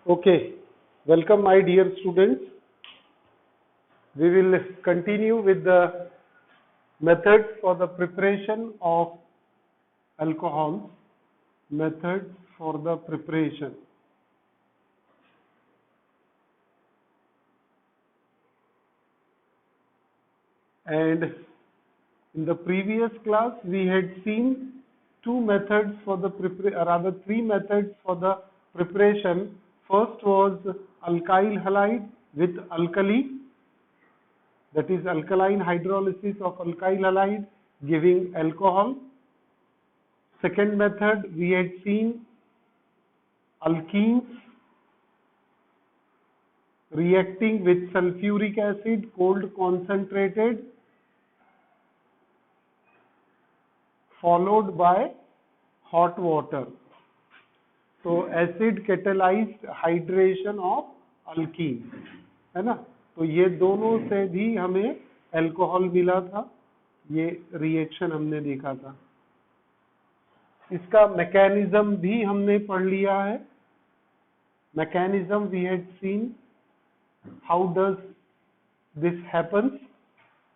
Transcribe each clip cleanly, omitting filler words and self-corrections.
Okay, welcome my dear students. We will continue with the methods for the preparation of alcohols. Methods for the preparation. And in the previous class, we had seen two methods for the three methods for the preparation. First was alkyl halide with alkali, that is alkaline hydrolysis of alkyl halide giving alcohol. Second method, we had seen alkenes reacting with sulfuric acid, cold concentrated, followed by hot water. तो acid catalysed hydration of alkyne है ना। तो ये दोनों से भी हमें alcohol मिला था, ये रिएक्शन हमने देखा था। इसका मैकेनिज्म भी हमने पढ़ लिया है। Mechanism we had seen how does this happens.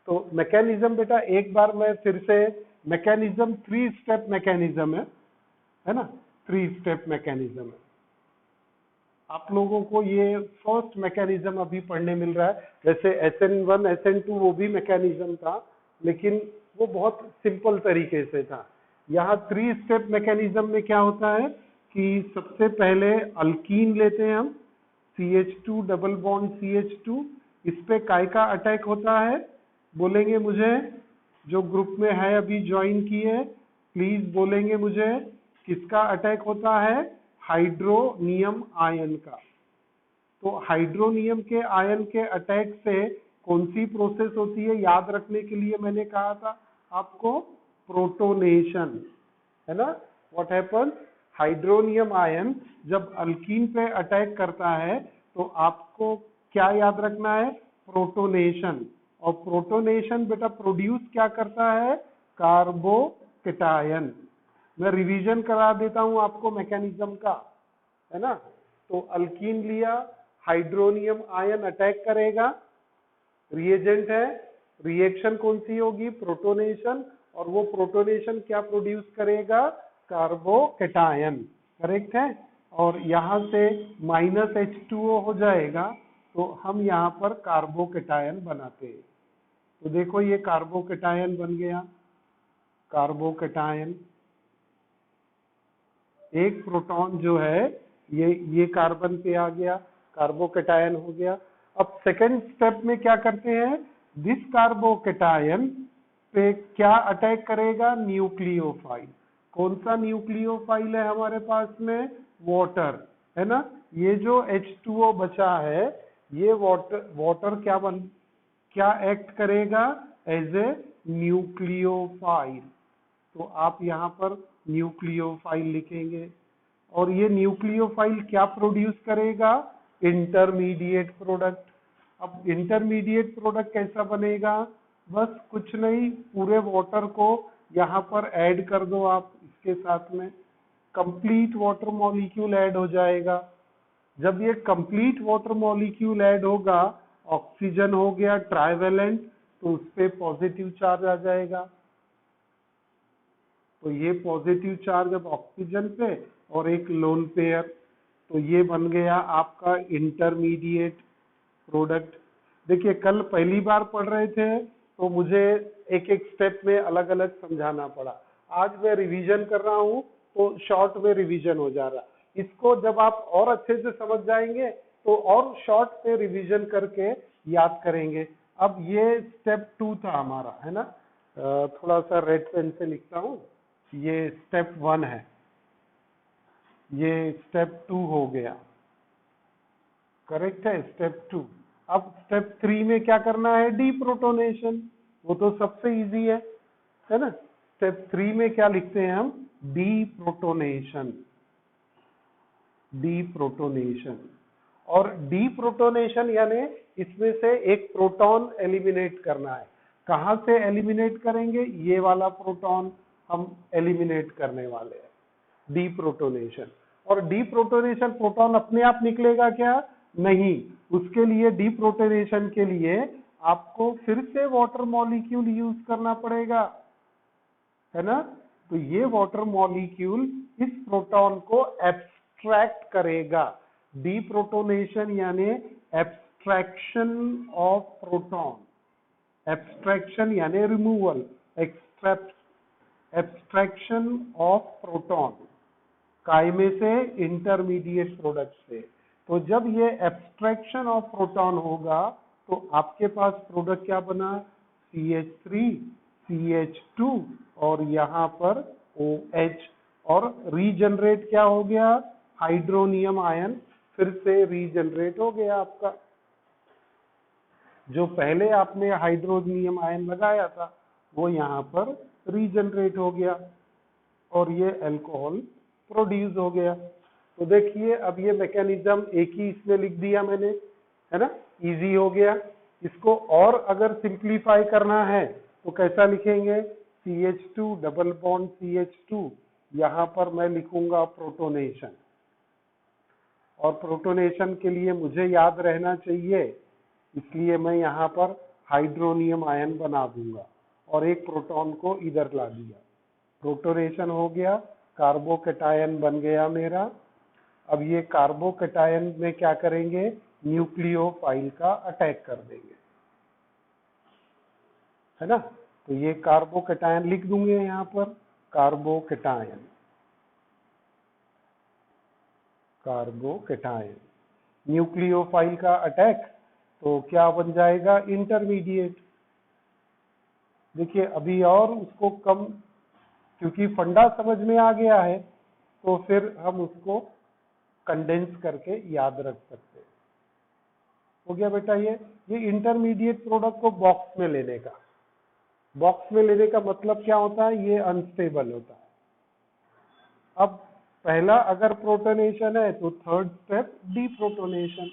तो मैकेनिज्म बेटा एक बार मैं फिर से, मैकेनिज्म 3 स्टेप मैकेनिज्म है ना, 3 स्टेप मैकेनिज्म है। आप लोगों को ये फर्स्ट मैकेनिज्म अभी पढ़ने मिल रहा है। वैसे SN1 SN2 वो भी मैकेनिज्म था, लेकिन वो बहुत सिंपल तरीके से था। यहाँ 3 स्टेप मैकेनिज्म में क्या होता है कि सबसे पहले अल्कीन लेते हैं हम, CH2 डबल बॉन्ड CH2, इस पे काय का अटैक होता है, बोलेंगे मुझे, जो ग्रुप में है अभी ज्वाइन किए प्लीज बोलेंगे मुझे किसका अटैक होता है, हाइड्रोनियम आयन का। तो हाइड्रोनियम के आयन के अटैक से कौन सी प्रोसेस होती है, याद रखने के लिए मैंने कहा था आपको, प्रोटोनेशन है ना। व्हाट हैपन्स, हाइड्रोनियम आयन जब अल्कीन पे अटैक करता है तो आपको क्या याद रखना है, प्रोटोनेशन। और प्रोटोनेशन बेटा प्रोड्यूस क्या करता है, कार्बोकेटायन। मैं रिवीजन करा देता हूं आपको मैकेनिज्म का, है ना। तो अल्कीन लिया, हाइड्रोनियम आयन अटैक करेगा, रिएजेंट है, रिएक्शन कौन सी होगी, प्रोटोनेशन, और वो प्रोटोनेशन क्या प्रोड्यूस करेगा, कार्बोकेटायन। करेक्ट है। और यहां से -H2O हो जाएगा, तो हम यहाँ पर कार्बोकेटायन बनाते हैं। तो देखो ये कार्बोकेटायन बन गया, कार्बोकेटायन। एक प्रोटॉन जो है ये कार्बन पे आ गया, कार्बोकेटायन हो गया। अब सेकंड स्टेप में क्या करते हैं, दिस कार्बोकेटायन पे क्या अटैक करेगा, न्यूक्लियोफाइल। कौन सा न्यूक्लियोफाइल है हमारे पास में, वाटर है ना। ये जो H2O बचा है, ये वाटर क्या एक्ट करेगा, एज ए न्यूक्लियोफाइल। तो आप यहाँ पर न्यूक्लियोफाइल लिखेंगे, और ये न्यूक्लियोफाइल क्या प्रोड्यूस करेगा, इंटरमीडिएट प्रोडक्ट। अब इंटरमीडिएट प्रोडक्ट कैसा बनेगा, बस कुछ नहीं, पूरे वाटर को यहाँ पर ऐड कर दो आप, इसके साथ में कंप्लीट वाटर मॉलिक्यूल ऐड हो जाएगा। जब ये कंप्लीट वाटर मॉलिक्यूल ऐड होगा, ऑक्सीजन हो गया ट्राइवेलेंट, तो उस पे पॉजिटिव चार्ज आ जाएगा। तो ये पॉजिटिव चार्ज अब ऑक्सीजन पे और एक लोन पेयर, तो ये बन गया आपका इंटरमीडिएट प्रोडक्ट। देखिए कल पहली बार पढ़ रहे थे तो मुझे एक एक स्टेप में अलग अलग समझाना पड़ा। आज मैं रिवीजन कर रहा हूँ तो शॉर्ट में रिवीजन हो जा रहा। इसको जब आप और अच्छे से समझ जाएंगे तो और शॉर्ट में रिवीजन करके याद करेंगे। अब ये स्टेप 2 था हमारा, है ना। थोड़ा सा रेड पेन से लिखता हूँ, ये स्टेप 1 है, ये स्टेप 2 हो गया। करेक्ट है, स्टेप 2। अब स्टेप 3 में क्या करना है, डीप्रोटोनेशन। वो तो सबसे इजी है ना। स्टेप 3 में क्या लिखते हैं हम, डीप्रोटोनेशन। डीप्रोटोनेशन, और डीप्रोटोनेशन यानी इसमें से एक प्रोटॉन एलिमिनेट करना है। कहां से एलिमिनेट करेंगे, ये वाला प्रोटॉन हम एलिमिनेट करने वाले हैं, डीप्रोटोनेशन। और डीप्रोटोनेशन प्रोटॉन अपने आप निकलेगा क्या? नहीं, उसके लिए डीप्रोटोनेशन के लिए आपको फिर से वाटर मॉलिक्यूल यूज करना पड़ेगा, है ना? तो ये वाटर मॉलिक्यूल इस प्रोटॉन को एब्स्ट्रैक्ट करेगा। डीप्रोटोनेशन यानी एब्स्ट्रैक्शन ऑफ प्रोटॉन, एब्स्ट्रैक्शन यानी रिमूवल, एब्स्ट्रैक्शन ऑफ प्रोटॉन, काय में से? इंटरमीडिएट प्रोडक्ट से। तो जब ये एब्स्ट्रैक्शन ऑफ प्रोटॉन होगा तो आपके पास प्रोडक्ट क्या बना? CH3 CH2 और यहाँ पर OH, और रीजनरेट क्या हो गया? हाइड्रोनियम आयन फिर से रीजनरेट हो गया आपका। जो पहले आपने हाइड्रोनियम आयन लगाया था वो यहाँ पर रीजनरेट हो गया और ये अल्कोहल प्रोड्यूस हो गया। तो देखिए अब ये मैकेनिज्म एक ही इसमें लिख दिया मैंने, है ना? इजी हो गया। इसको और अगर सिंप्लीफाई करना है तो कैसा लिखेंगे? CH2 डबल बॉन्ड CH2, यहाँ पर मैं लिखूंगा प्रोटोनेशन, और प्रोटोनेशन के लिए मुझे याद रहना चाहिए इसलिए मैं यहाँ पर हाइड्रोनियम आयन बना दूंगा और एक प्रोटॉन को इधर ला दिया। प्रोटोनेशन हो गया, कार्बोकैटायन बन गया मेरा। अब ये कार्बोकैटायन में क्या करेंगे? न्यूक्लियोफाइल का अटैक कर देंगे, है ना? तो ये कार्बोकैटायन लिख दूंगे यहाँ पर, कार्बोकैटायन, कार्बोकैटायन, न्यूक्लियोफाइल का अटैक, तो क्या बन जाएगा? इंटरमीडिएट। देखिए अभी और उसको कम, क्योंकि फंडा समझ में आ गया है तो फिर हम उसको कंडेंस करके याद रख सकते हैं। हो गया बेटा ये इंटरमीडिएट प्रोडक्ट को बॉक्स में लेने का। बॉक्स में लेने का मतलब क्या होता है? ये अनस्टेबल होता है। अब पहला अगर प्रोटोनेशन है तो थर्ड स्टेप डीप्रोटोनेशन,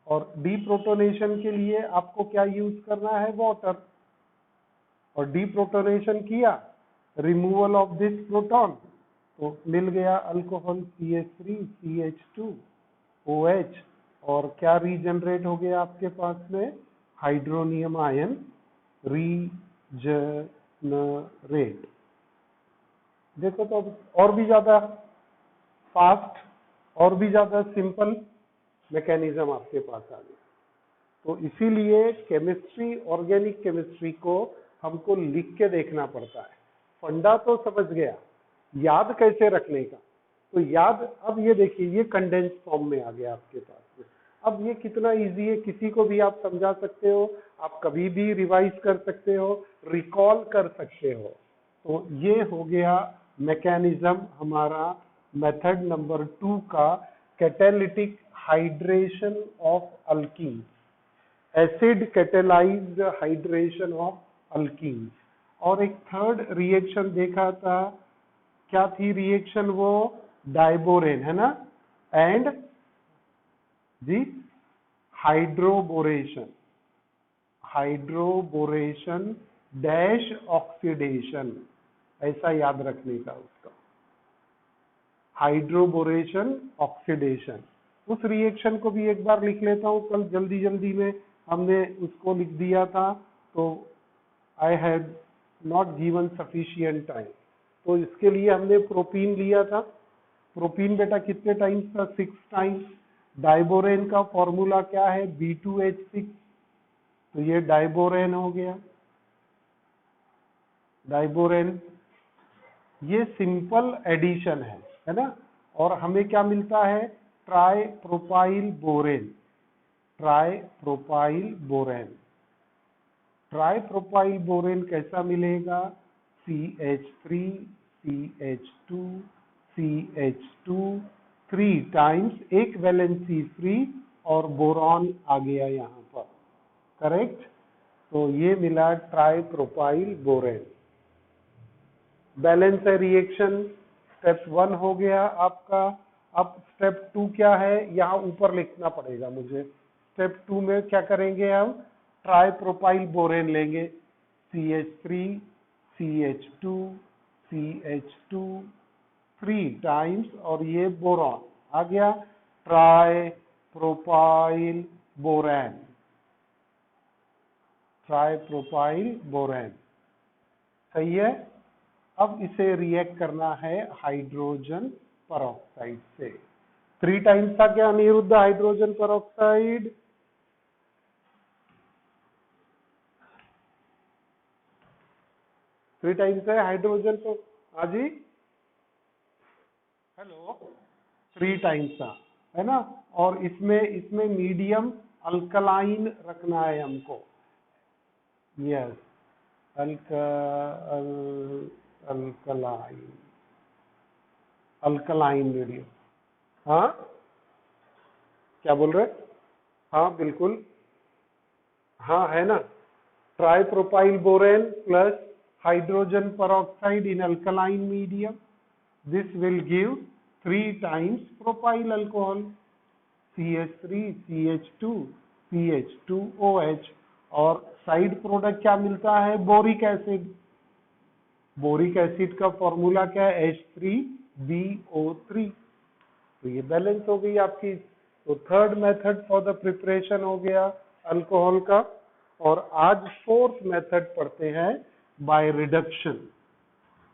और डीप्रोटोनेशन के लिए आपको क्या यूज करना है? वाटर। और डीप्रोटोनेशन किया, रिमूवल ऑफ दिस प्रोटॉन, तो मिल गया अल्कोहल CH3 CH2 OH, और क्या रीजनरेट हो गया आपके पास में? Hydronium ion regenerate. देखो तो अब और भी ज्यादा फास्ट और भी ज्यादा सिंपल मैकेनिज्म आपके पास आ गया। तो इसीलिए केमिस्ट्री, ऑर्गेनिक केमिस्ट्री को हमको लिख के देखना पड़ता है। फंडा तो समझ गया, याद कैसे रखने का? तो याद, अब ये देखिए ये कंडेंस फॉर्म में आ गया आपके पास में। अब ये कितना इजी है, किसी को भी आप समझा सकते हो, आप कभी भी रिवाइज कर सकते हो, रिकॉल कर सकते हो। तो ये हो गया मैकेनिज्म हमारा मेथड नंबर 2 का, catalytic hydration of alkyne, acid catalysed hydration of alkyne. और एक थर्ड रिएक्शन देखा था, क्या थी रिएक्शन? वो डाइबोरेन, है ना? एंड जी हाइड्रोबोरेशन, हाइड्रोबोरेशन डैश ऑक्सीडेशन, ऐसा याद रखने का उसका, हाइड्रोबोरेशन ऑक्सीडेशन। उस रिएक्शन को भी एक बार लिख लेता हूं, कल जल्दी जल्दी में हमने उसको लिख दिया था तो I had not given sufficient time. तो इसके लिए हमने प्रोपीन लिया था। प्रोपीन बेटा कितने टाइम्स था? 6 टाइम्स। डाइबोरेन का फॉर्मूला क्या है? B2H6, तो ये डाइबोरेन हो गया, डाइबोरेन। ये सिंपल एडिशन है ना? और हमें क्या मिलता है? Try propyl borane, try propyl borane. Try propyl borane कैसा मिलेगा? CH3 CH2 CH2 3 टाइम्स, एक वैलेंसी फ्री और बोरॉन आ गया यहाँ पर, करेक्ट? तो ये मिला ट्राई प्रोपाइल बोरेन। बैलेंस है रिएक्शन, स्टेप 1 हो गया आपका। अब स्टेप 2 क्या है? यहाँ ऊपर लिखना पड़ेगा मुझे। स्टेप 2 में क्या करेंगे हम? ट्राई प्रोपाइल बोरेन लेंगे, CH3 CH2 CH2 3 टाइम्स, और ये बोरॉन आ गया, ट्राई प्रोपाइल बोरैन, ट्राई प्रोपाइल बोरैन। सही है। अब इसे रिएक्ट करना है हाइड्रोजन परऑक्साइड से। 3 टाइम्स था क्या अनिरुद्ध हाइड्रोजन परऑक्साइड? 3 टाइम्स है हाइड्रोजन पर, हाँ जी, हेलो, 3 टाइम्स था, है ना। और इसमें मीडियम अल्कलाइन रखना है हमको। Yes, alkaline, alkaline medium. हाँ, क्या बोल रहे? हाँ बिल्कुल, हाँ है ना, tripropyl borane plus hydrogen peroxide in alkaline medium, this will give 3 times propyl alcohol, CH3 CH2 CH2OH, और साइड प्रोडक्ट क्या मिलता है? Boric acid. बोरिक एसिड का फॉर्मूला क्या है? H3BO3। तो ये बैलेंस हो गई आपकी। तो third method for the preparation हो गया अल्कोहल का। और आज फोर्थ मेथड पढ़ते हैं by reduction,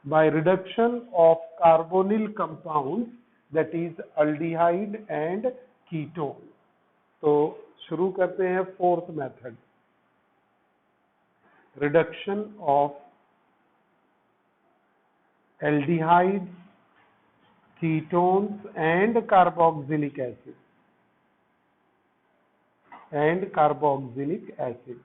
by reduction of carbonyl compound, that is aldehyde and ketone. तो शुरू करते हैं fourth method, reduction of aldehydes, ketones and carboxylic acid, and carboxylic acid।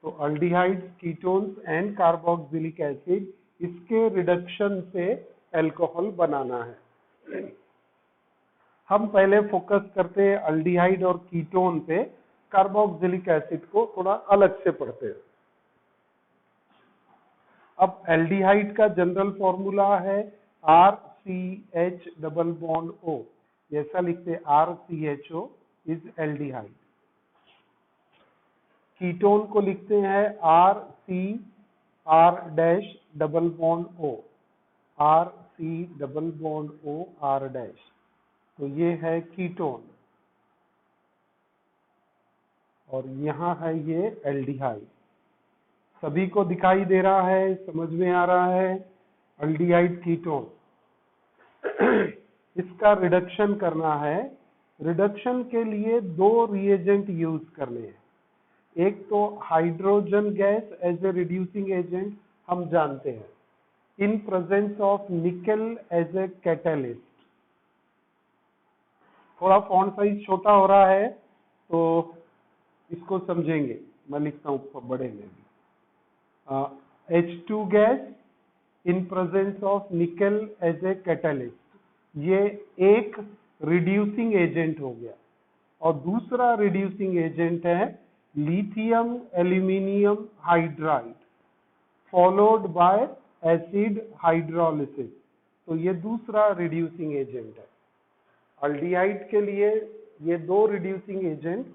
तो aldehydes, ketones and carboxylic acid, इसके reduction से alcohol बनाना है। हम पहले फोकस करते हैं अल्डिहाइड और कीटोन पे, कार्बोक्सिलिक एसिड को थोड़ा अलग से पढ़ते हैं। अब एल्डिहाइड का जनरल फॉर्मूला है RCH डबल बॉन्ड O, ऐसा लिखते हैं RCHO इज एल्डिहाइड। कीटोन को लिखते हैं RCR dash double bond O, RC double bond O R dash. तो ये है कीटोन, और यहाँ है ये एल्डिहाइड। सभी को दिखाई दे रहा है, समझ में आ रहा है? अल्डिहाइड कीटोन, इसका रिडक्शन करना है। रिडक्शन के लिए 2 रिएजेंट यूज करने हैं। एक तो hydrogen gas as a reducing agent, हम जानते हैं, in presence of nickel as a catalyst. थोड़ा फॉन्ट साइज छोटा हो रहा है तो इसको समझेंगे, मैं लिखता हूं बड़े में भी। H2 gas in presence of nickel as a catalyst, ये एक रिड्यूसिंग एजेंट हो गया। और दूसरा रिड्यूसिंग एजेंट है lithium aluminium hydride followed by acid hydrolysis. तो ये दूसरा रिड्यूसिंग एजेंट है। अल्डिहाइड के लिए ये 2 रिड्यूसिंग एजेंट,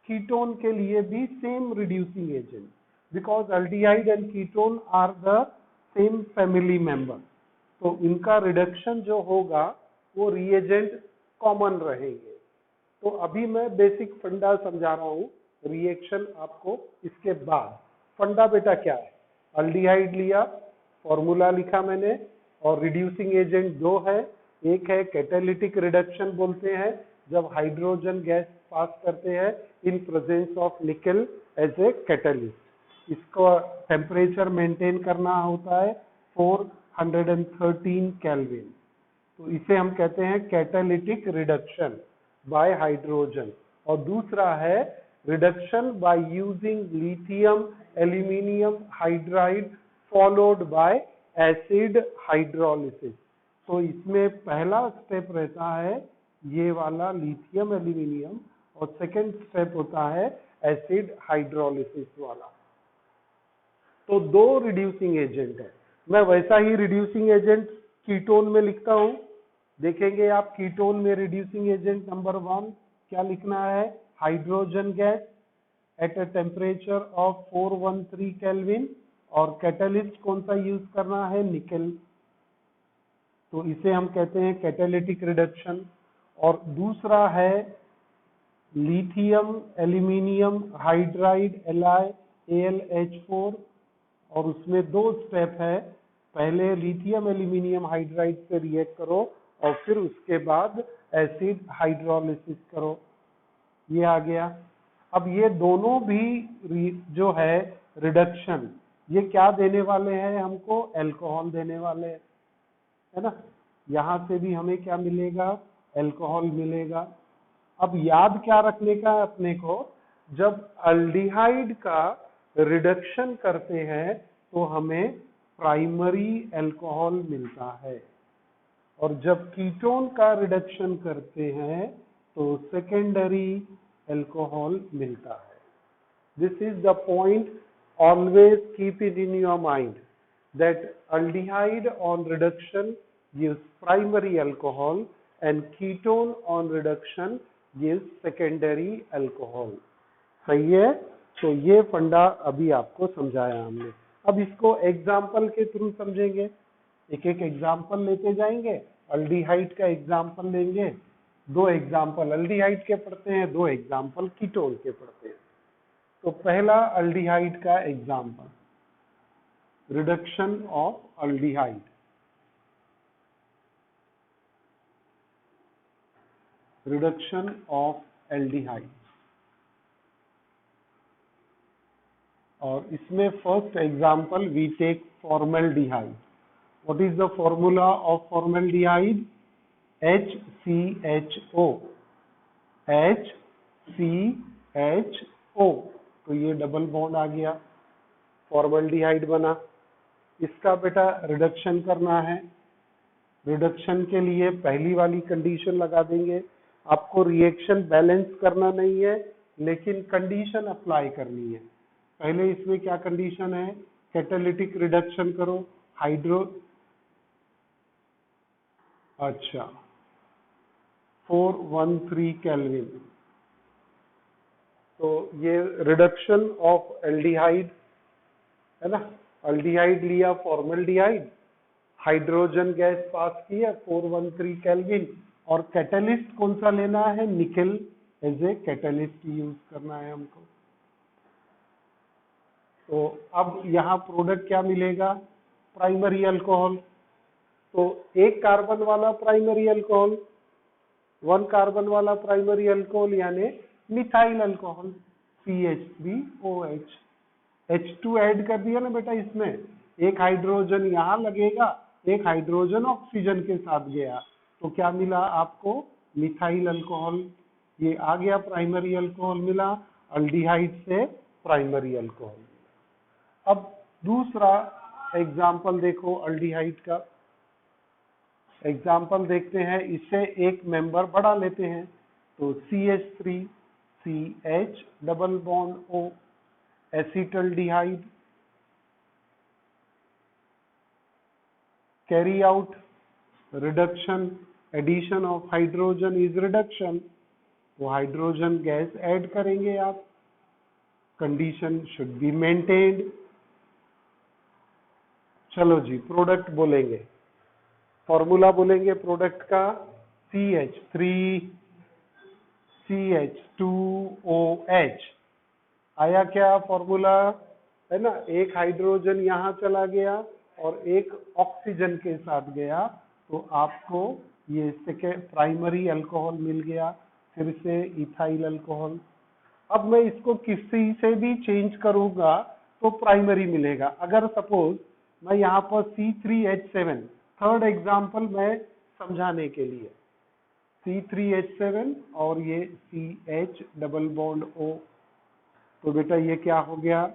कीटोन के लिए भी same reducing agent, because aldehyde and ketone are the same family member। तो इनका रिडक्शन जो होगा वो रिएजेंट कॉमन रहेंगे। तो अभी मैं बेसिक फंडा समझा रहा हूँ, रिएक्शन आपको इसके बाद। फंडा बेटा क्या है? अल्डिहाइड लिया, फॉर्मूला लिखा मैंने, और रिड्यूसिंग एजेंट 2 है। एक है कैटालिटिक रिडक्शन बोलते हैं, जब हाइड्रोजन गैस पास करते हैं in presence of nickel as a catalyst. इसको टेम्परेचर मेंटेन करना होता है 413 केल्विन। तो इसे हम कहते हैं कैटालिटिक रिडक्शन बाय हाइड्रोजन। और दूसरा है reduction by using lithium aluminium hydride followed by acid hydrolysis. तो इसमें पहला स्टेप रहता है ये वाला लिथियम एल्यूमिनियम, और सेकंड स्टेप होता है एसिड हाइड्रोलिसिस वाला। तो 2 रिड्यूसिंग एजेंट है। मैं वैसा ही रिड्यूसिंग एजेंट कीटोन में लिखता हूं। देखेंगे आप, कीटोन में रिड्यूसिंग एजेंट नंबर 1 क्या लिखना है? Hydrogen gas at a temperature of 413 kelvin, और कैटलिस्ट कौन सा यूज करना है? निकल। तो इसे हम कहते हैं कैटालिटिक रिडक्शन। और दूसरा है लिथियम एल्यूमिनियम हाइड्राइड AlH4, और उसमें 2 स्टेप है। पहले लिथियम एल्यूमिनियम हाइड्राइड से रिएक्ट करो और फिर उसके बाद एसिड हाइड्रोलिसिस करो। ये आ गया। अब ये दोनों भी जो है रिडक्शन, ये क्या देने वाले हैं हमको? अल्कोहल देने वाले हैं, है ना। यहां से भी हमें क्या मिलेगा? अल्कोहल मिलेगा। अब याद क्या रखने का है अपने को? जब अल्डिहाइड का रिडक्शन करते हैं तो हमें प्राइमरी अल्कोहल मिलता है, और जब कीटोन का रिडक्शन करते हैं तो सेकेंडरी अल्कोहल मिलता है। This is the point, always keep it in your mind that aldehyde on reduction gives primary alcohol and ketone on reduction gives secondary alcohol। सही है? तो ये फंडा अभी आपको समझाया हमने। अब इसको एग्जाम्पल के थ्रू समझेंगे। एक एक एग्जाम्पल लेते जाएंगे। अल्डिहाइड का एग्जाम्पल लेंगे, 2 एग्जाम्पल अल्डिहाइड के पढ़ते हैं, 2 एग्जाम्पल कीटोन के पढ़ते हैं। तो पहला अल्डिहाइड का example, reduction of aldehyde. Reduction of aldehyde, और इसमें first example we take formaldehyde. What is the formula of formaldehyde? HCHO। HCHO, तो ये डबल बॉन्ड आ गया, फॉर्मल्डिहाइड बना। इसका बेटा रिडक्शन करना है। रिडक्शन के लिए पहली वाली कंडीशन लगा देंगे। आपको रिएक्शन बैलेंस करना नहीं है, लेकिन कंडीशन अप्लाई करनी है। पहले इसमें क्या कंडीशन है? कैटालिटिक रिडक्शन करो, अच्छा 413 केल्विन। तो ये रिडक्शन ऑफ एल्डिहाइड है ना। अल्डिहाइड लिया, फॉर्मल्डिहाइड, हाइड्रोजन गैस पास किया 413 केल्विन, और कैटलिस्ट कौन सा लेना है? Nickel as a catalyst use करना है हमको। तो अब यहाँ प्रोडक्ट क्या मिलेगा? Primary alcohol. तो एक कार्बन वाला प्राइमरी अल्कोहल, 1 कार्बन वाला प्राइमरी अल्कोहल यानी methyl alcohol, CH3OH। H2 add कर दिया ना बेटा इसमें, एक हाइड्रोजन यहाँ लगेगा, एक हाइड्रोजन ऑक्सीजन के साथ गया, तो क्या मिला आपको? Methyl alcohol. ये आ गया, प्राइमरी अल्कोहल मिला, अल्डिहाइड से प्राइमरी अल्कोहल। अब दूसरा एग्जाम्पल देखो अल्डिहाइड का। एग्जाम्पल देखते हैं, इससे एक मेंबर बड़ा लेते हैं, तो CH3CH double bond O, acetaldehyde. Carry out reduction, addition of hydrogen is reduction, तो हाइड्रोजन गैस ऐड करेंगे आप। Condition should be maintained. चलो जी, प्रोडक्ट बोलेंगे, फॉर्मूला बोलेंगे प्रोडक्ट का, CH3CH2OH। आया क्या फॉर्मूला? है ना, एक हाइड्रोजन यहाँ चला गया और एक ऑक्सीजन के साथ गया, तो आपको ये प्राइमरी अल्कोहल मिल गया, फिर से इथाइल अल्कोहल। अब मैं इसको किसी से भी चेंज करूंगा तो प्राइमरी मिलेगा। अगर सपोज मैं यहाँ पर C3H7, थर्ड एग्जाम्पल मैं समझाने के लिए, C3H7 और ये CH डबल बॉन्ड O, तो बेटा ये क्या हो गया?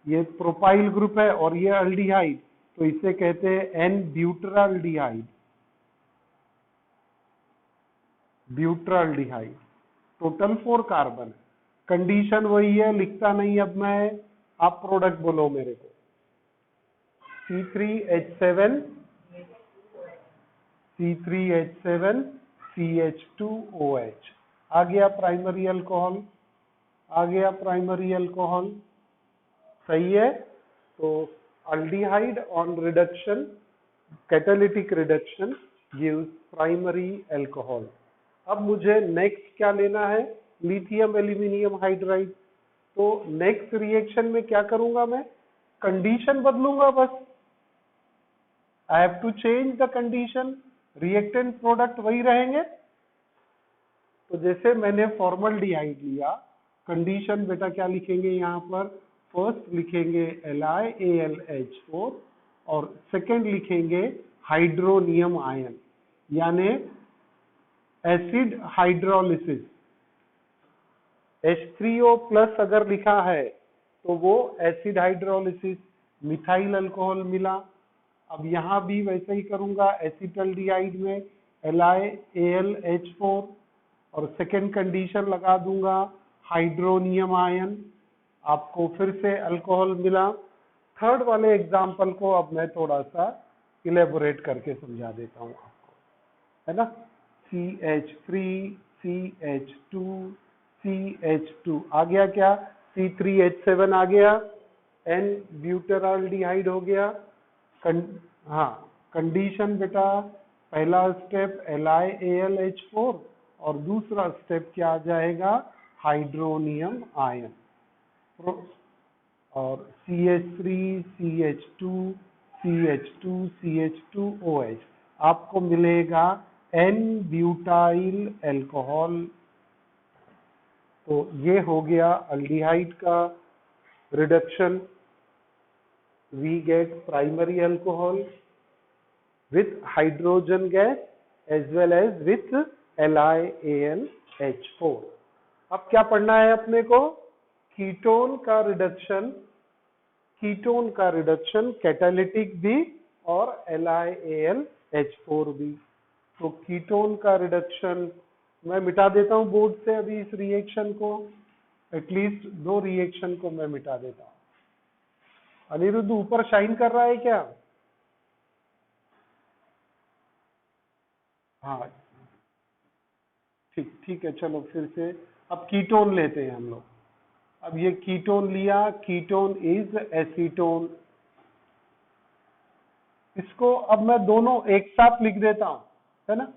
ये प्रोपाइल ग्रुप है और ये अल्डिहाइड, तो इसे कहते हैं N-ब्यूटराल्डिहाइड। ब्यूटराल्डिहाइड, टोटल 4 कार्बन। कंडीशन वही है, लिखता नहीं अब मैं, आप प्रोडक्ट बोलो मेरे को। C3H7 CH2OH आ गया प्राइमरी अल्कोहल, आ गया प्राइमरी अल्कोहल। सही है? तो aldehyde on reduction, catalytic reduction, gives primary alcohol. अब मुझे नेक्स्ट क्या लेना है, लिथियम एल्यूमिनियम हाइड्राइड। तो नेक्स्ट रिएक्शन में क्या करूंगा मैं, कंडीशन बदलूंगा बस। I have to change the condition, reactant product वही रहेंगे। तो जैसे मैंने फॉर्मल्डिहाइड लिया, कंडीशन बेटा क्या लिखेंगे यहाँ पर, फर्स्ट लिखेंगे LiAlH4 और सेकंड लिखेंगे हाइड्रोनियम आयन, यानी एसिड हाइड्रोलिसिस। H3O प्लस अगर लिखा है तो वो एसिड हाइड्रोलिसिस, मिथाइल अल्कोहल मिला। अब यहाँ भी वैसे ही करूंगा, एसिटल्डिहाइड में LiAlH4 और सेकेंड कंडीशन लगा दूंगा हाइड्रोनियम आयन, आपको फिर से अल्कोहल मिला। थर्ड वाले एग्जाम्पल को अब मैं थोड़ा सा इलेबोरेट करके समझा देता हूँ आपको, है ना। CH3 CH2 CH2 आ गया, क्या C3H7 आ गया, N ब्यूटेराल्डिहाइड हो गया। हाँ, कंडीशन बेटा पहला स्टेप LiAlH4 और दूसरा स्टेप क्या आ जाएगा, हाइड्रोनियम आयन। और CH3 CH2 CH2 CH2OH आपको मिलेगा N ब्यूटाइल अल्कोहल। तो ये हो गया अल्डिहाइड का reduction. We get primary alcohol with hydrogen gas as well as with LiAlH4। अब क्या पढ़ना है अपने को, कीटोन का रिडक्शन, कीटोन का रिडक्शन कैटालिटिक भी और LiAlH4 भी। तो कीटोन का रिडक्शन मैं मिटा देता हूं बोर्ड से अभी इस रिएक्शन को, एटलीस्ट 2 रिएक्शन को मैं मिटा देता हूं। अनिरुद्ध ऊपर शाइन कर रहा है क्या? हाँ ठीक है, चलो फिर से अब कीटोन लेते हैं हम लोग। अब ये कीटोन लिया, कीटोन इज एसीटोन। इसको अब मैं दोनों एक साथ लिख देता हूं, है ना।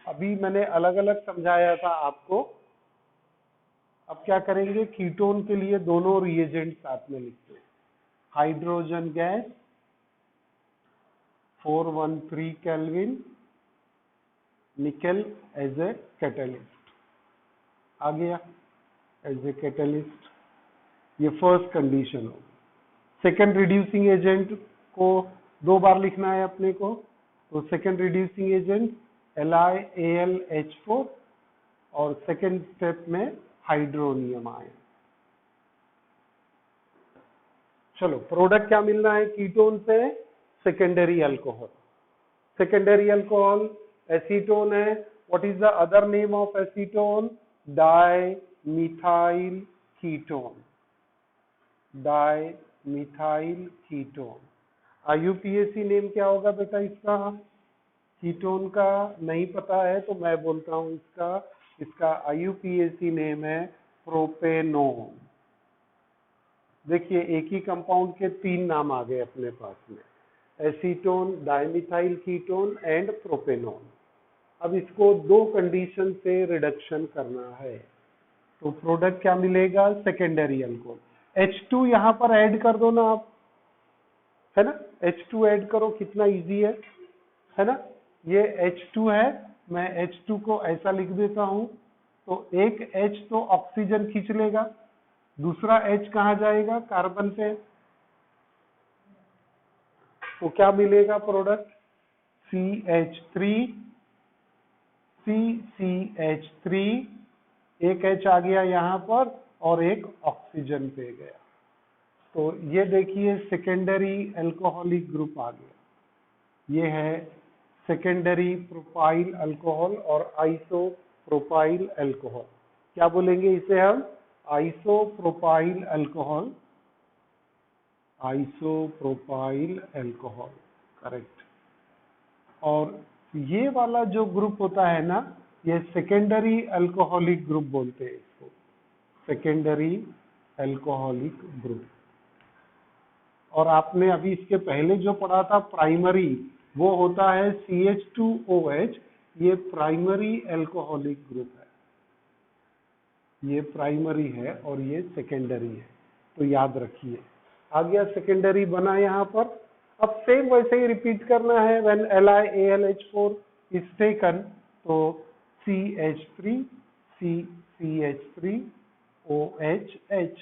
अभी मैंने अलग अलग समझाया था आपको, अब क्या करेंगे, कीटोन के लिए दोनों रिएजेंट साथ में लिखते हैं। Hydrogen gas 413 kelvin, nickel as a catalyst आ गया, एज ए कैटलिस्ट। ये फर्स्ट कंडीशन हो। सेकेंड रिड्यूसिंग एजेंट को 2 बार लिखना है अपने को, तो सेकेंड रिड्यूसिंग एजेंट LiAlH4 और सेकेंड स्टेप में हाइड्रोनियम आयन। चलो प्रोडक्ट क्या मिलना है कीटोन से, secondary alcohol. Secondary alcohol acetone है। What is the other name of acetone, dimethyl ketone, dimethyl ketone. IUPAC name क्या होगा बेटा इसका, कीटोन का नहीं पता है तो मैं बोलता हूं इसका IUPAC नेम है प्रोपेनोन। देखिए एक ही कंपाउंड के 3 नाम आ गए अपने पास में, acetone, dimethyl ketone and propanone. अब इसको 2 कंडीशन से रिडक्शन करना है, तो प्रोडक्ट क्या मिलेगा, सेकेंडरी अल्कोहल। H2 यहां पर ऐड कर दो ना आप, है ना, H2 ऐड करो, कितना इजी है ना। ये H2 है, मैं H2 को ऐसा लिख देता हूं, तो एक H तो ऑक्सीजन खींच लेगा, दूसरा H कहां जाएगा, कार्बन पे। तो क्या मिलेगा प्रोडक्ट, CH3 CCH3, एक H आ गया यहां पर और एक ऑक्सीजन पे गया। तो ये देखिए सेकेंडरी अल्कोहलिक ग्रुप आ गया। ये है सेकेंडरी प्रोपाइल अल्कोहल और आइसोप्रोपाइल अल्कोहल। क्या बोलेंगे इसे हम, isopropyl alcohol, isopropyl alcohol, correct. और ये वाला जो ग्रुप होता है ना, ये सेकेंडरी अल्कोहलिक ग्रुप बोलते हैं इसको, सेकेंडरी अल्कोहलिक ग्रुप। और आपने अभी इसके पहले जो पढ़ा था प्राइमरी, वो होता है CH2OH। ये प्राइमरी एल्कोहलिक ग्रुप है, ये प्राइमरी है और ये सेकेंडरी है, तो याद रखिए। आ गया सेकेंडरी बना यहाँ पर। अब सेम वैसे ही रिपीट करना है। व्हेन LiAlH4 इज टेकन तो CH3 CH3OHH।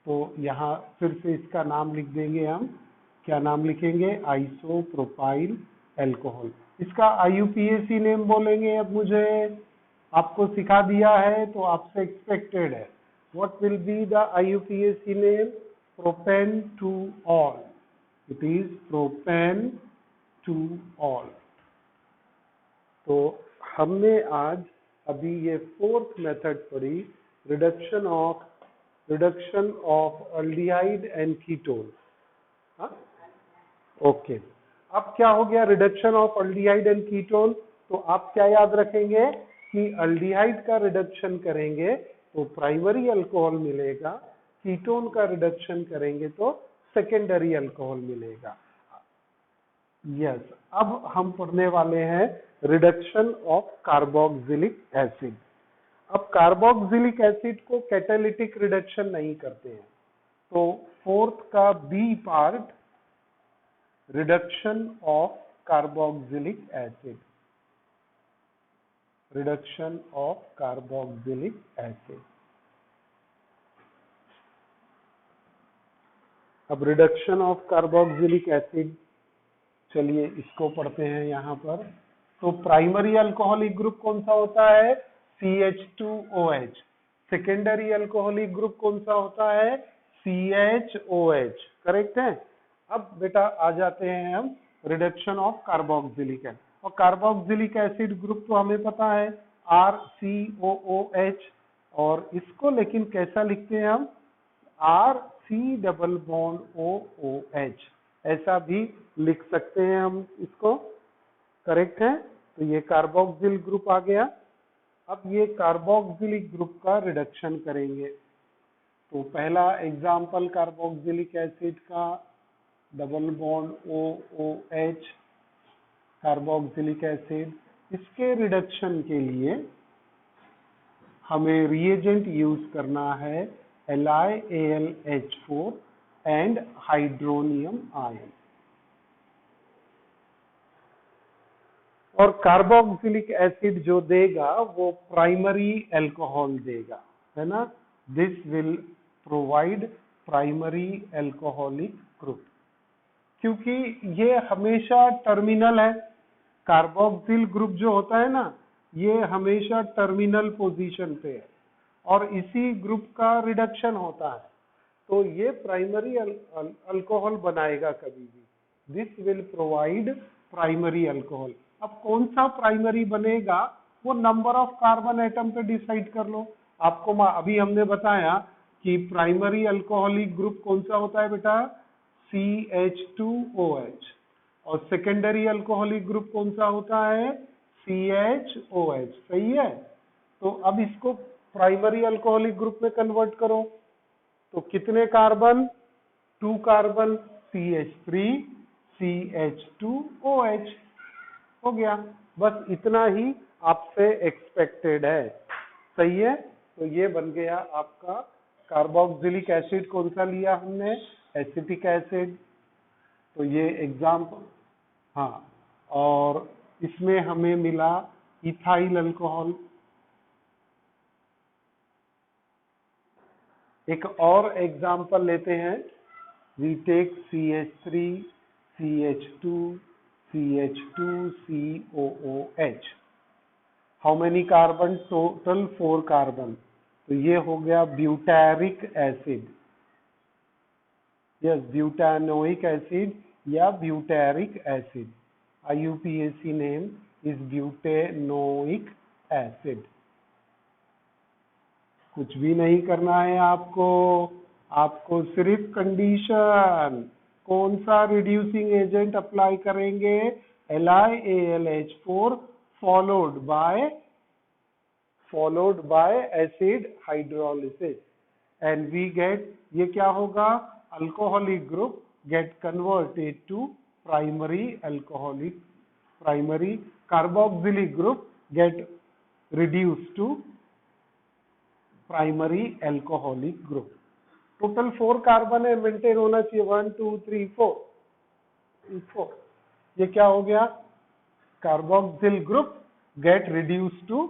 तो यहाँ फिर से इसका नाम लिख देंगे हम। क्या नाम लिखेंगे? Isopropyl alcohol. इसका IUPAC नेम बोलेंगे। अब मुझे आपको सिखा दिया है तो आपसे एक्सपेक्टेड है। What will be the IUPAC name? Propane two all. It is propane two all. तो हमने आज अभी ये फोर्थ मेथड पढ़ी, reduction of aldehyde and ketone. Okay, अब क्या हो गया reduction of aldehyde and ketone? तो आप क्या याद रखेंगे कि अल्डिहाइड का रिडक्शन करेंगे तो प्राइमरी अल्कोहल मिलेगा, कीटोन का रिडक्शन करेंगे तो सेकेंडरी अल्कोहल मिलेगा। यस, अब हम पढ़ने वाले हैं रिडक्शन ऑफ कार्बोक्सिलिक एसिड। अब कार्बोक्सिलिक एसिड को कैटालिटिक रिडक्शन नहीं करते हैं, तो फोर्थ का B part, reduction of carboxylic acid. Reduction of carboxylic acid. अब रिडक्शन ऑफ कार्बोक्सिलिक एसिड, चलिए इसको पढ़ते हैं यहाँ पर। तो प्राइमरी अल्कोहलिक ग्रुप कौन सा होता है? CH2OH। सेकेंडरी अल्कोहलिक ग्रुप कौन सा होता है? CHOH। करेक्ट है। अब बेटा आ जाते हैं हम रिडक्शन ऑफ कार्बोक्सिलिक एसिड। और कार्बोक्सिलिक एसिड ग्रुप तो हमें पता है RCOOH। और इसको लेकिन कैसा लिखते हैं हम? RC⋅OOH, ऐसा भी लिख सकते हैं हम इसको। करेक्ट है। तो ये कार्बोक्सिल ग्रुप आ गया। अब ये कार्बोक्सिलिक ग्रुप का रिडक्शन करेंगे। तो पहला एग्जांपल कार्बोक्सिलिक एसिड का, OOH कार्बोक्सिलिक एसिड। इसके रिडक्शन के लिए हमें रिएजेंट यूज करना है LiAlH4 एंड हाइड्रोनियम आयन। और कार्बोक्सिलिक एसिड जो देगा वो प्राइमरी अल्कोहल देगा, है ना। This will provide primary alcoholic group, क्योंकि ये हमेशा टर्मिनल है। कार्बोक्सिल ग्रुप जो होता है ना, ये हमेशा टर्मिनल पोजीशन पे है और इसी ग्रुप का रिडक्शन होता है, तो ये प्राइमरी अल्कोहल बनाएगा कभी भी। This will provide primary alcohol. अब कौन सा प्राइमरी बनेगा वो नंबर ऑफ कार्बन एटम पे डिसाइड कर लो। आपको अभी हमने बताया कि प्राइमरी अल्कोहलिक ग्रुप कौन सा होता है बेटा? CH2OH। और सेकेंडरी अल्कोहलिक ग्रुप कौन सा होता है? CHOH। सही है। तो अब इसको प्राइमरी अल्कोहलिक ग्रुप में कन्वर्ट करो। तो कितने कार्बन? 2 कार्बन, CH3 CH2OH हो गया। बस इतना ही आपसे एक्सपेक्टेड है। सही है। तो ये बन गया आपका कार्बोक्सिलिक एसिड। कौन सा लिया हमने? Acetic acid. तो ये एग्जाम्पल, हाँ। और इसमें हमें मिला इथाइल अल्कोहल। एक और एग्जाम्पल लेते हैं। We take CH3 CH2 CH2COOH। How many carbon? Total 4 carbon. तो ये हो गया butyric acid. Yes, butanoic acid या butyric acid. IUPAC name is butanoic acid. कुछ भी नहीं करना है आपको। आपको सिर्फ कंडीशन, कौन सा रिड्यूसिंग एजेंट अप्लाई करेंगे? LiAlH4 followed by acid hydrolysis and we get, ये क्या होगा? Alcoholic group get converted to primary carboxylic group get reduced to primary alcoholic group. Total 4 carbon है, मेंटेन होना चाहिए 1 2 3 4. ये क्या हो गया? Carboxyl group get reduce to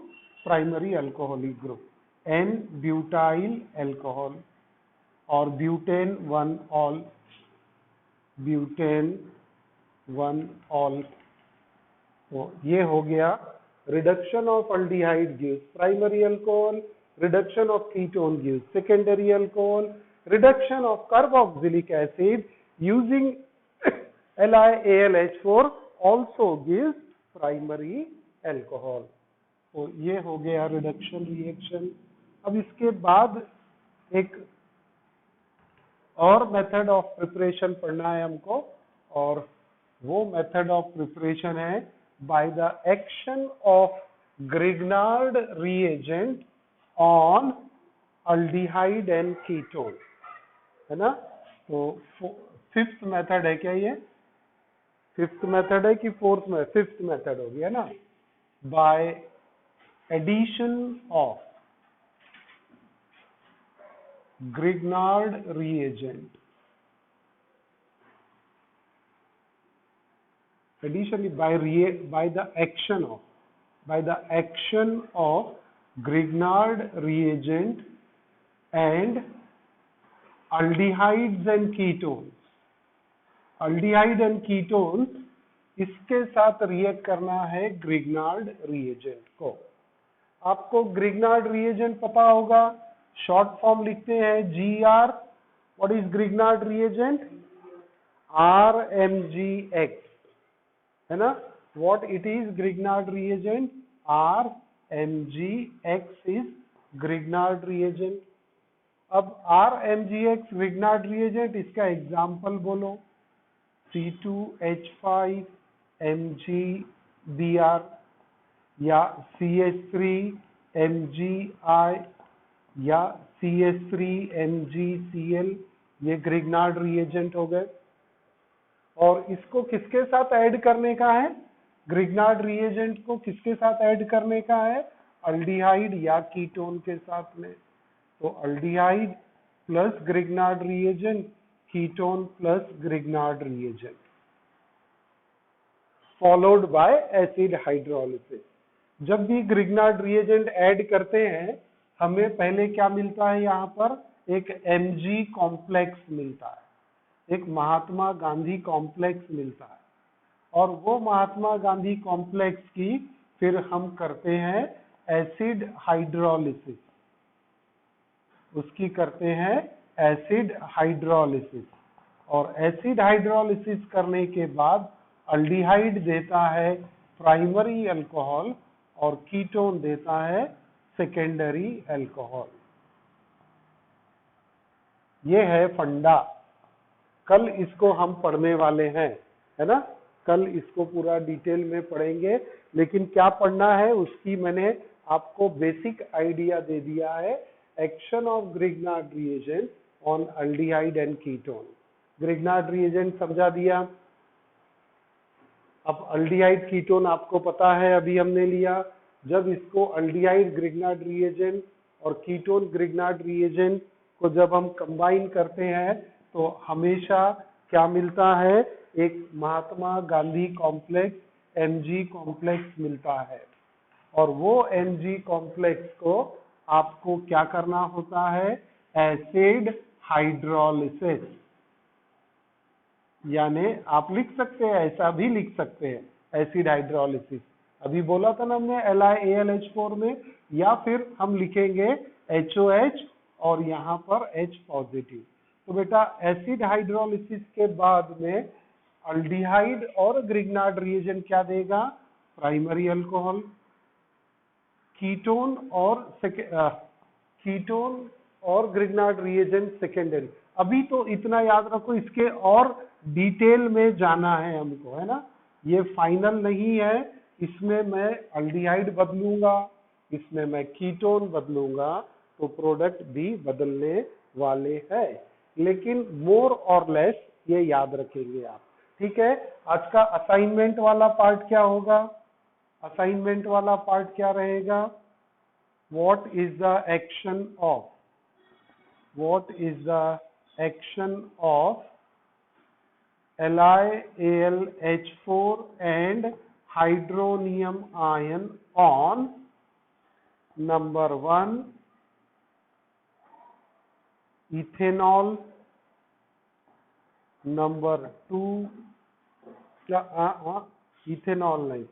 primary alcoholic group. N butyl alcohol और ब्यूटेन 1 ऑल, ब्यूटेन 1 ऑल. तो ये हो गया reduction of aldehyde gives primary alcohol, reduction of ketone gives secondary alcohol, reduction of carboxylic acid using LiAlH4 also gives primary alcohol. तो ये हो गया reduction reaction. अब इसके बाद एक और मेथड ऑफ प्रिपरेशन पढ़ना है हमको, और वो मेथड ऑफ प्रिपरेशन है by the action of Grignard reagent on aldehyde and ketone, है ना. तो फिफ्थ मेथड है क्या? ये फिफ्थ मेथड है कि फोर्थ में? फिफ्थ मेथड हो गया ना. By addition of Grignard reagent, additionally by the action of Grignard reagent and aldehydes and ketones. Aldehyde and ketones इसके साथ रिएक्ट करना है ग्रिग्नार्ड रिएजेंट को. आपको ग्रिग्नार्ड रिएजेंट पता होगा, शॉर्ट फॉर्म लिखते हैं GR. What is Grignard reagent? RMGX, है ना. What it is Grignard reagent? RMGX is Grignard reagent. अब RMGX Grignard reagent, इसका एग्जाम्पल बोलो. C2H5MgBr या CH3MgI या CH3MgCl, ये Grignard reagent हो गए. और इसको किसके साथ ऐड करने का है? ग्रिग्नार्ड रिएजेंट को किसके साथ ऐड करने का है? अल्डिहाइड या कीटोन के साथ में. तो aldehyde plus Grignard reagent, ketone plus Grignard reagent, followed by acid hydrolysis. जब भी ग्रिग्नार्ड रिएजेंट ऐड करते हैं, हमें पहले क्या मिलता है? यहाँ पर एक Mg कॉम्प्लेक्स मिलता है, एक महात्मा गांधी कॉम्प्लेक्स मिलता है. और वो महात्मा गांधी कॉम्प्लेक्स की फिर हम करते हैं एसिड हाइड्रोलिसिस, उसकी करते हैं एसिड हाइड्रोलिसिस. और एसिड हाइड्रोलिसिस करने के बाद अल्डिहाइड देता है प्राइमरी अल्कोहल और कीटोन देता है सेकेंडरी अल्कोहल. ये है फंडा. कल इसको हम पढ़ने वाले हैं, है ना. कल इसको पूरा डिटेल में पढ़ेंगे, लेकिन क्या पढ़ना है उसकी मैंने आपको बेसिक आइडिया दे दिया है. Action of Grignard reagent on aldehyde and ketone. Grignard reagent समझा दिया. अब अल्डिहाइड कीटोन आपको पता है, अभी हमने लिया. जब इसको अल्डिहाइड ग्रिग्नार्ड रिएजेंट और कीटोन ग्रिग्नार्ड रिएजेंट को जब हम कंबाइन करते हैं तो हमेशा क्या मिलता है? एक Mahatma Gandhi complex Mg complex मिलता है. और वो Mg कॉम्प्लेक्स को आपको क्या करना होता है? Acid hydrolysis. यानी आप लिख सकते हैं, ऐसा भी लिख सकते हैं, एसिड हाइड्रोलिसिस. अभी बोला था ना हमने LiAlH4 में, या फिर हम लिखेंगे HOH और यहाँ पर H पॉजिटिव. तो बेटा एसिड हाइड्रोलिसिस के बाद में अल्डिहाइड और ग्रिग्नार्ड रिएजेंट क्या देगा? Primary alcohol. कीटोन और ग्रिग्नार्ड रिएजेंट सेकेंडरी. अभी तो इतना याद रखो, इसके और डिटेल में जाना है हमको, है ना. ये फाइनल नहीं है, इसमें मैं अल्डिहाइड बदलूंगा, इसमें मैं कीटोन बदलूंगा, तो प्रोडक्ट भी बदलने वाले हैं. लेकिन मोर और लेस ये याद रखेंगे आप. ठीक है, आज का असाइनमेंट वाला पार्ट क्या होगा? असाइनमेंट वाला पार्ट क्या रहेगा? What is the action of, what is the action of LiAlH4 and hydronium ion on number 1 ethanol, number 2 ethanol नहीं,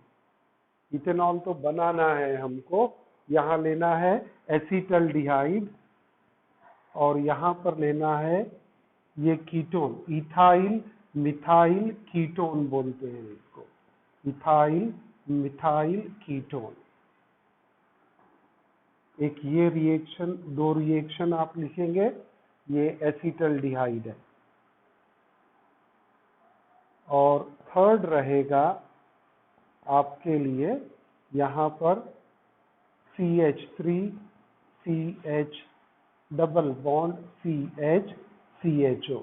इथेनॉल तो बनाना है हमको, यहाँ लेना है एसिटल्डिहाइड और यहाँ पर लेना है ये कीटोन, इथाइल मिथाइल कीटोन बोलते हैं इसको, इथाइल मिथाइल कीटोन। एक ये रिएक्शन, दो रिएक्शन आप लिखेंगे, ये एसिटल्डिहाइड है। और थर्ड रहेगा आपके लिए यहाँ पर CH3 CH double bond CH CHO,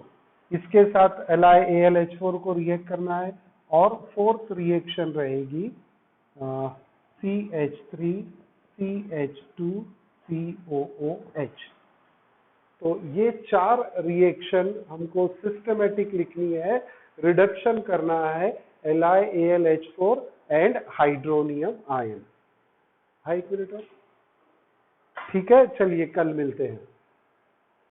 इसके साथ LiAlH4 को रिएक्ट करना है। और फोर्थ रिएक्शन रहेगी CH3 CH2 COOH। तो ये 4 रिएक्शन हमको सिस्टमेटिक लिखनी है, रिडक्शन करना है LiAlH4 and hydronium ion. 1 minute और, ठीक है, चलिए कल मिलते हैं।